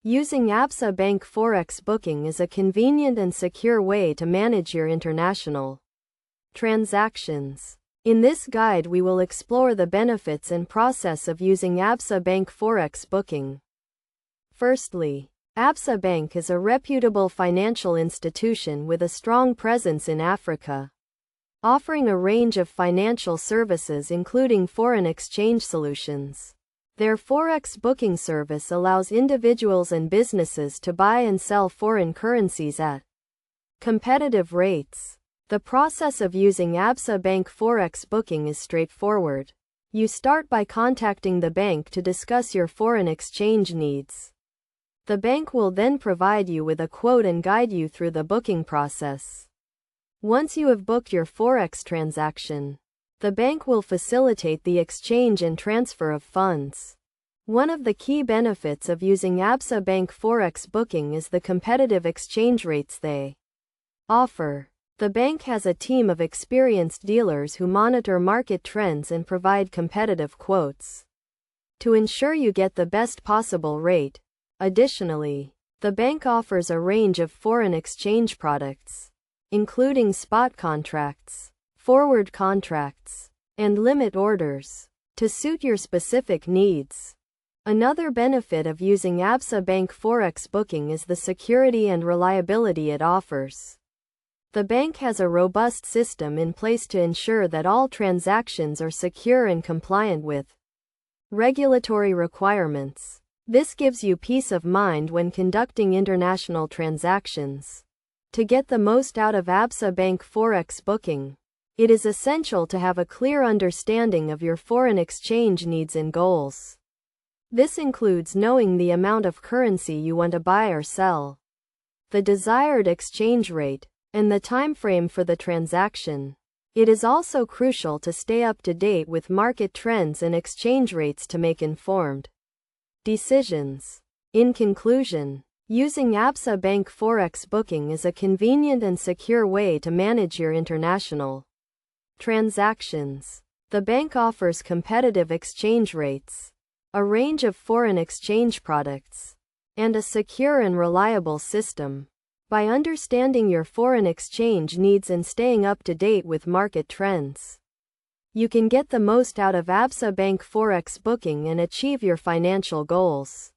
Using Absa Bank Forex booking is a convenient and secure way to manage your international transactions. In this guide, we will explore the benefits and process of using Absa Bank Forex booking. Firstly, Absa Bank is a reputable financial institution with a strong presence in Africa, offering a range of financial services including foreign exchange solutions. Their Forex booking service allows individuals and businesses to buy and sell foreign currencies at competitive rates. The process of using Absa Bank Forex booking is straightforward. You start by contacting the bank to discuss your foreign exchange needs. The bank will then provide you with a quote and guide you through the booking process. Once you have booked your Forex transaction, the bank will facilitate the exchange and transfer of funds. One of the key benefits of using Absa Bank Forex booking is the competitive exchange rates they offer. The bank has a team of experienced dealers who monitor market trends and provide competitive quotes to ensure you get the best possible rate. Additionally, the bank offers a range of foreign exchange products, including spot contracts, forward contracts, and limit orders, to suit your specific needs. Another benefit of using Absa Bank Forex booking is the security and reliability it offers. The bank has a robust system in place to ensure that all transactions are secure and compliant with regulatory requirements. This gives you peace of mind when conducting international transactions. To get the most out of Absa Bank Forex booking, it is essential to have a clear understanding of your foreign exchange needs and goals. This includes knowing the amount of currency you want to buy or sell, the desired exchange rate, and the time frame for the transaction. It is also crucial to stay up to date with market trends and exchange rates to make informed decisions. In conclusion, using Absa Bank Forex booking is a convenient and secure way to manage your international transactions. The bank offers competitive exchange rates, a range of foreign exchange products, and a secure and reliable system. By understanding your foreign exchange needs and staying up to date with market trends, you can get the most out of Absa Bank Forex booking and achieve your financial goals.